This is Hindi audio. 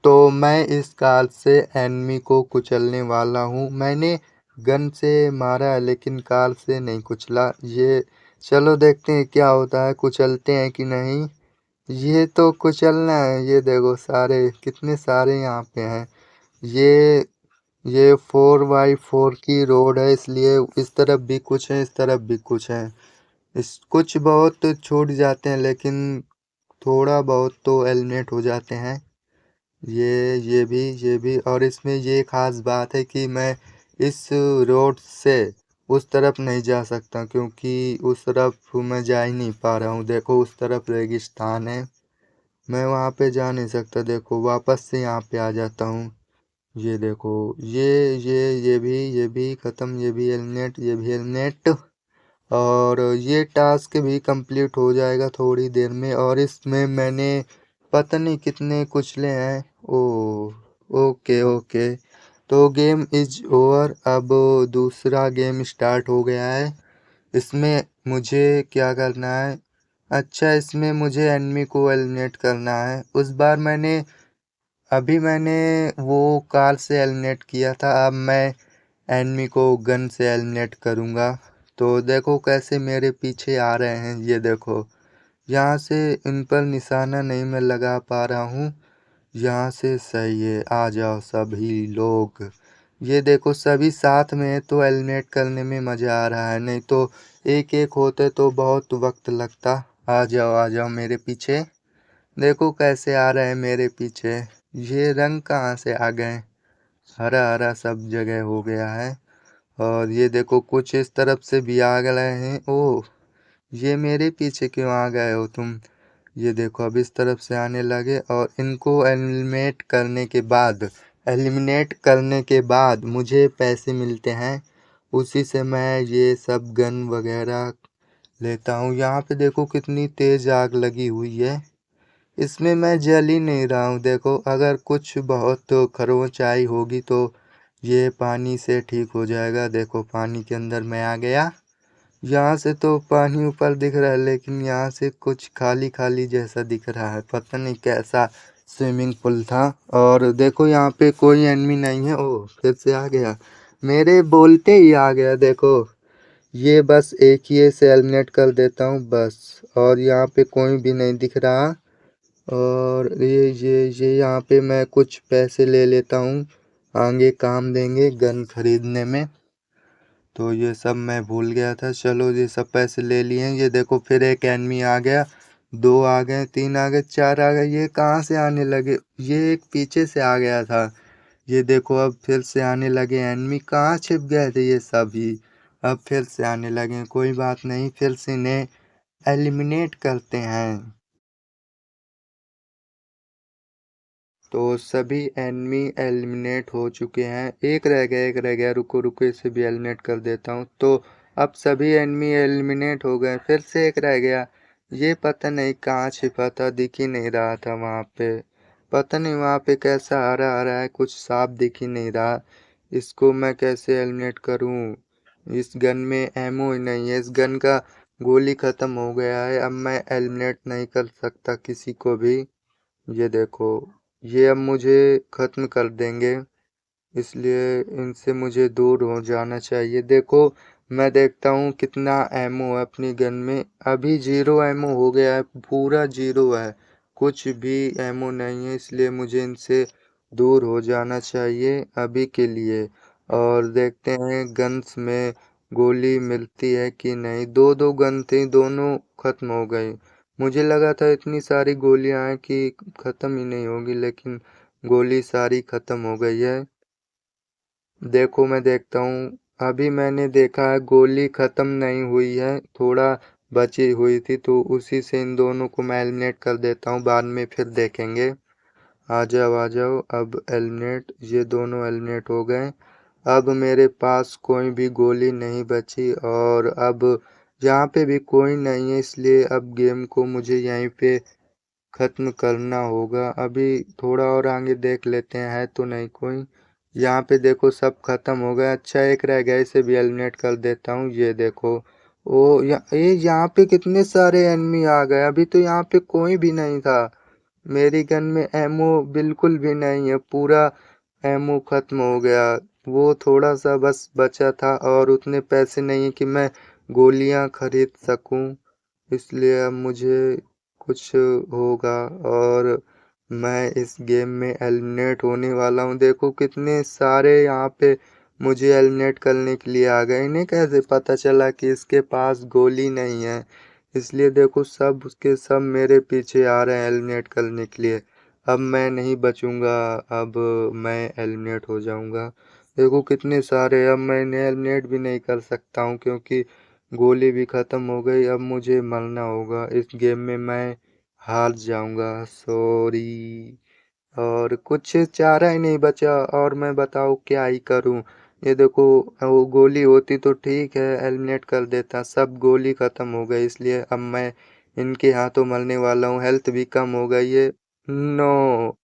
तो मैं इस कार से एनिमी को कुचलने वाला हूँ। मैंने गन से मारा है लेकिन कार से नहीं कुचला। ये चलो देखते हैं क्या होता है, कुचलते हैं कि नहीं। ये तो कुचलना है। ये देखो सारे कितने सारे यहाँ पे हैं। ये ये 4x4 की रोड है, इसलिए इस तरफ भी कुछ है, इस तरफ भी कुछ है। इस कुछ बहुत छूट जाते हैं लेकिन थोड़ा बहुत तो एलिमिनेट हो जाते हैं। ये भी और इसमें ये खास बात है कि मैं इस रोड से उस तरफ नहीं जा सकता, क्योंकि उस तरफ मैं जा ही नहीं पा रहा हूँ। देखो उस तरफ रेगिस्तान है, मैं वहाँ पे जा नहीं सकता। देखो वापस से यहाँ पे आ जाता हूँ। ये देखो ये भी ख़त्म, ये भी एलिमिनेट, ये भी एलिमिनेट। और ये टास्क भी कंप्लीट हो जाएगा थोड़ी देर में। और इसमें मैंने पता नहीं कितने कुचले हैं। ओ ओके ओके, तो गेम इज ओवर। अब दूसरा गेम स्टार्ट हो गया है। इसमें मुझे क्या करना है? अच्छा, इसमें मुझे एनिमी को एलिमिनेट करना है। उस बार मैंने वो कार से एलिमिनेट किया था। अब मैं एनिमी को गन से एलिमिनेट करूँगा। तो देखो कैसे मेरे पीछे आ रहे हैं। ये देखो यहाँ से इन पर निशाना नहीं मैं लगा पा रहा हूँ। यहाँ से सही है, आ जाओ सभी लोग। ये देखो सभी साथ में है तो एलिमिनेट करने में मज़ा आ रहा है, नहीं तो एक एक होते तो बहुत वक्त लगता। आ जाओ मेरे पीछे। देखो कैसे आ रहे हैं मेरे पीछे। ये रंग कहाँ से आ गए? हरा हरा सब जगह हो गया है। और ये देखो कुछ इस तरफ से भी आ गए हैं। ओह, ये मेरे पीछे क्यों आ गए हो तुम? ये देखो अब इस तरफ से आने लगे। और इनको एलिमिनेट करने के बाद मुझे पैसे मिलते हैं। उसी से मैं ये सब गन वगैरह लेता हूँ। यहाँ पे देखो कितनी तेज आग लगी हुई है। इसमें मैं जल ही नहीं रहा हूँ। देखो अगर कुछ बहुत खरोंचाई होगी तो ये पानी से ठीक हो जाएगा। देखो पानी के अंदर मैं आ गया। यहाँ से तो पानी ऊपर दिख रहा है लेकिन यहाँ से कुछ खाली खाली जैसा दिख रहा है। पता नहीं कैसा स्विमिंग पूल था। और देखो यहाँ पे कोई एनिमी नहीं है। ओह, फिर से आ गया, मेरे बोलते ही आ गया। देखो ये बस एक ही से एलिमिनेट कर देता हूँ बस। और यहाँ पे कोई भी नहीं दिख रहा। और ये यहाँ पे मैं कुछ पैसे ले लेता हूँ, आगे काम देंगे गन खरीदने में। तो ये सब मैं भूल गया था। चलो ये सब पैसे ले लिए। ये देखो फिर एक एनिमी आ गया, दो आ गए, तीन आ गए, चार आ गए। ये कहाँ से आने लगे? ये एक पीछे से आ गया था। ये देखो अब फिर से आने लगे एनिमी। कहाँ छिप गए थे ये सभी? अब फिर से आने लगे। कोई बात नहीं, फिर से इन्हें एलिमिनेट करते हैं। तो सभी एनिमी एलिमिनेट हो चुके हैं। एक रह गया। रुको रुको, इसे भी एलिमिनेट कर देता हूँ। तो अब सभी एनिमी एलिमिनेट हो गए। फिर से एक रह गया। ये पता नहीं कहाँ छिपा था, दिख ही नहीं रहा था वहाँ पे। पता नहीं वहाँ पे कैसा हरा हरा है, कुछ साफ दिख ही नहीं रहा। इसको मैं कैसे एलिमिनेट करूँ? इस गन में एमो ही नहीं है। इस गन का गोली ख़त्म हो गया है। अब मैं एलिमिनेट नहीं कर सकता किसी को भी। ये देखो ये अब मुझे ख़त्म कर देंगे, इसलिए इनसे मुझे दूर हो जाना चाहिए। देखो मैं देखता हूँ कितना एमो है अपनी गन में। अभी 0 एमो हो गया है, पूरा 0 है, कुछ भी एमो नहीं है। इसलिए मुझे इनसे दूर हो जाना चाहिए अभी के लिए। और देखते हैं गन्स में गोली मिलती है कि नहीं। दो दो गन थी, दोनों ख़त्म हो गई। मुझे लगा था इतनी सारी गोलियां हैं कि ख़त्म ही नहीं होगी, लेकिन गोली सारी ख़त्म हो गई है। देखो मैं देखता हूँ, अभी मैंने देखा है गोली ख़त्म नहीं हुई है, थोड़ा बची हुई थी। तो उसी से इन दोनों को मैं एलिमिनेट कर देता हूँ, बाद में फिर देखेंगे। आ जाओ अब एलिमिनेट। ये दोनों एलिमिनेट हो गए। अब मेरे पास कोई भी गोली नहीं बची। और अब यहाँ पे भी कोई नहीं है, इसलिए अब गेम को मुझे यहीं पे ख़त्म करना होगा। अभी थोड़ा और आगे देख लेते हैं, है तो नहीं कोई। यहाँ पे देखो सब ख़त्म हो गया। अच्छा एक रह गया, इसे भी एलिमिनेट कर देता हूँ। ये देखो यहाँ पे कितने सारे एनिमी आ गए। अभी तो यहाँ पे कोई भी नहीं था। मेरी गन में एमो बिल्कुल भी नहीं है, पूरा एमो खत्म हो गया। वो थोड़ा-सा बस बचा था और उतने पैसे नहीं हैं कि मैं गोलियाँ खरीद सकूँ, इसलिए अब मुझे कुछ होगा और मैं इस गेम में एलिमिनेट होने वाला हूँ। देखो कितने सारे यहाँ पे मुझे एलिमिनेट करने के लिए आ गए। इन्हें कैसे पता चला कि इसके पास गोली नहीं है? इसलिए देखो सब उसके सब मेरे पीछे आ रहे हैं एलिमिनेट करने के लिए। अब मैं नहीं बचूंगा, अब मैं एलिमिनेट हो जाऊंगा। देखो कितने सारे, अब मैं इन्हें एलिमिनेट भी नहीं कर सकता हूँ क्योंकि गोली भी खत्म हो गई। अब मुझे मरना होगा, इस गेम में मैं हार जाऊंगा। सॉरी। और कुछ चारा ही नहीं बचा और मैं बताओ क्या ही करूं। ये देखो, वो गोली होती तो ठीक है एलिमिनेट कर देता, सब गोली खत्म हो गई, इसलिए अब मैं इनके हाथों मरने वाला हूँ। हेल्थ भी कम हो गई है। नो।